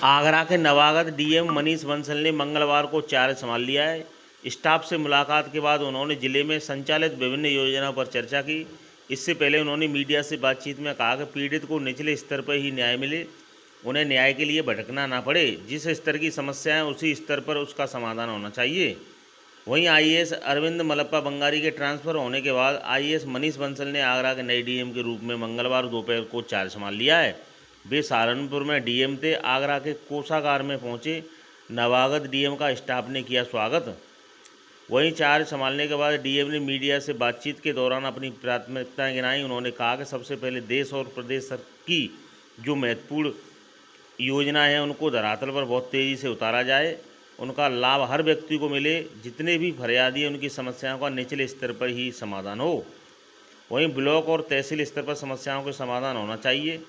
आगरा के नवागत डीएम मनीष बंसल ने मंगलवार को चार्ज संभाल लिया है। स्टाफ से मुलाकात के बाद उन्होंने जिले में संचालित विभिन्न योजनाओं पर चर्चा की। इससे पहले उन्होंने मीडिया से बातचीत में कहा कि पीड़ित को निचले स्तर पर ही न्याय मिले, उन्हें न्याय के लिए भटकना ना पड़े। जिस स्तर की समस्या है उसी स्तर पर उसका समाधान होना चाहिए। वहीं आईएएस अरविंद मलप्पा बंगारी के ट्रांसफर होने के बाद आईएएस मनीष बंसल ने आगरा के नए डीएम के रूप में मंगलवार दोपहर को चार्ज संभाल लिया है। वे सहारनपुर में डीएम थे। आगरा के कोषागार में पहुंचे नवागत डीएम का स्टाफ ने किया स्वागत। वहीं चार्ज संभालने के बाद डीएम ने मीडिया से बातचीत के दौरान अपनी प्राथमिकताएं गिनाई। उन्होंने कहा कि सबसे पहले देश और प्रदेश की जो महत्वपूर्ण योजनाएं हैं उनको धरातल पर बहुत तेज़ी से उतारा जाए, उनका लाभ हर व्यक्ति को मिले। जितने भी फरियादी हैं उनकी समस्याओं का निचले स्तर पर ही समाधान हो। वहीं ब्लॉक और तहसील स्तर पर समस्याओं के समाधान होना चाहिए।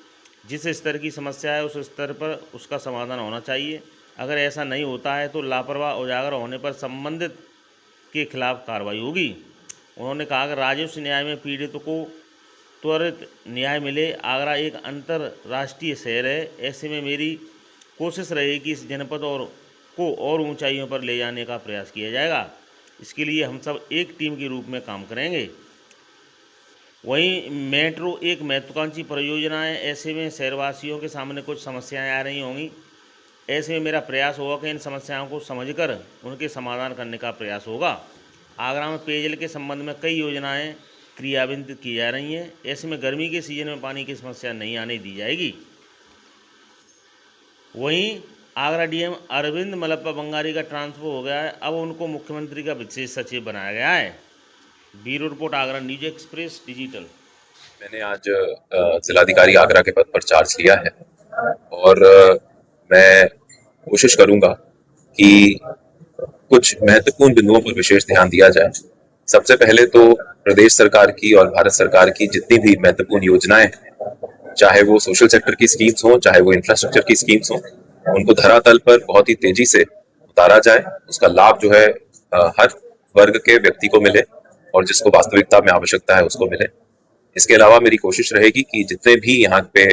जिस स्तर की समस्या है उस स्तर पर उसका समाधान होना चाहिए। अगर ऐसा नहीं होता है तो लापरवाह उजागर होने पर संबंधित के खिलाफ कार्रवाई होगी। उन्होंने कहा कि राजस्व न्याय में पीड़ितों को त्वरित न्याय मिले। आगरा एक अंतर्राष्ट्रीय शहर है, ऐसे में मेरी कोशिश रहेगी कि इस जनपद और ऊंचाइयों पर ले जाने का प्रयास किया जाएगा। इसके लिए हम सब एक टीम के रूप में काम करेंगे। वहीं मेट्रो एक महत्वाकांक्षी परियोजना है, ऐसे में शहरवासियों के सामने कुछ समस्याएं आ रही होंगी। ऐसे में मेरा प्रयास होगा कि इन समस्याओं को समझकर उनके समाधान करने का प्रयास होगा। आगरा में पेयजल के संबंध में कई योजनाएं क्रियान्वित की जा रही हैं। ऐसे में गर्मी के सीजन में पानी की समस्या नहीं आने दी जाएगी। वहीं आगरा डीएम अरविंद मलप्पा बंगारी का ट्रांसफर हो गया है, अब उनको मुख्यमंत्री का विशेष सचिव बनाया गया है। Bureau report, Agra news express digital. मैंने आज जिलाधिकारी आगरा के पद पर चार्ज लिया है और मैं कोशिश करूंगा कि कुछ महत्वपूर्ण बिंदुओं पर विशेष ध्यान दिया जाए। सबसे पहले तो प्रदेश सरकार की और भारत सरकार की जितनी भी महत्वपूर्ण योजनाएं हैं, चाहे वो सोशल सेक्टर की स्कीम्स हों, चाहे वो इंफ्रास्ट्रक्चर की स्कीम्स हों, उनको धरातल पर बहुत ही तेजी से उतारा जाए। उसका लाभ जो है हर वर्ग के व्यक्ति को मिले और जिसको वास्तविकता में आवश्यकता है उसको मिले। इसके अलावा मेरी कोशिश रहेगी कि जितने भी यहाँ पे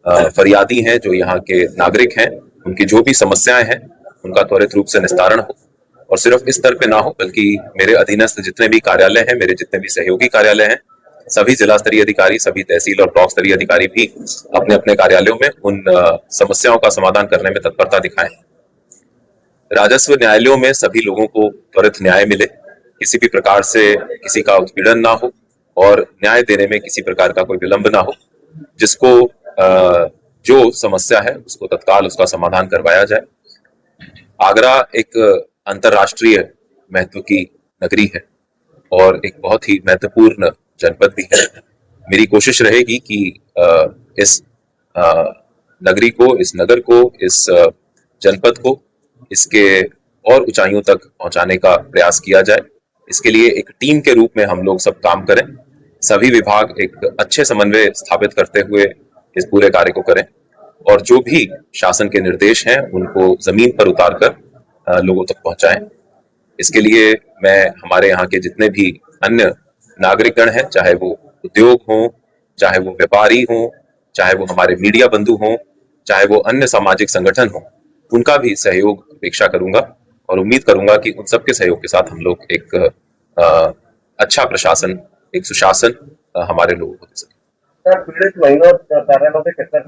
फरियादी हैं, जो यहाँ के नागरिक हैं, उनकी जो भी समस्याएं हैं उनका त्वरित रूप से निस्तारण हो। और सिर्फ इस स्तर पे ना हो बल्कि मेरे अधीनस्थ जितने भी कार्यालय हैं, मेरे जितने भी सहयोगी कार्यालय हैं, सभी जिला स्तरीय अधिकारी, सभी तहसील और ब्लॉक स्तरीय अधिकारी भी अपने अपने कार्यालयों में उन समस्याओं का समाधान करने में तत्परता दिखाएं। राजस्व न्यायालयों में सभी लोगों को त्वरित न्याय मिले, किसी भी प्रकार से किसी का उत्पीड़न ना हो और न्याय देने में किसी प्रकार का कोई विलंब ना हो। जिसको जो समस्या है उसको तत्काल उसका समाधान करवाया जाए। आगरा एक अंतर्राष्ट्रीय महत्व की नगरी है और एक बहुत ही महत्वपूर्ण जनपद भी है। मेरी कोशिश रहेगी कि इस नगरी को, इस नगर को, इस जनपद को इसके और ऊंचाइयों तक पहुंचाने का प्रयास किया जाए। इसके लिए एक टीम के रूप में हम लोग सब काम करें। सभी विभाग एक अच्छे समन्वय स्थापित करते हुए इस पूरे कार्य को करें और जो भी शासन के निर्देश हैं उनको जमीन पर उतारकर लोगों तक पहुंचाएं। इसके लिए मैं हमारे यहाँ के जितने भी अन्य नागरिकगण हैं, चाहे वो उद्योग हों, चाहे वो व्यापारी हों, चाहे वो हमारे मीडिया बंधु हों, चाहे वो अन्य सामाजिक संगठन हों, उनका भी सहयोग अपेक्षा करूंगा और उम्मीद करूंगा कि उन सबके सहयोग के साथ हम लोग एक अच्छा प्रशासन, एक सुशासन हमारे लोगों को दे सकें। पीड़ित महिला कार्यालयों में कितना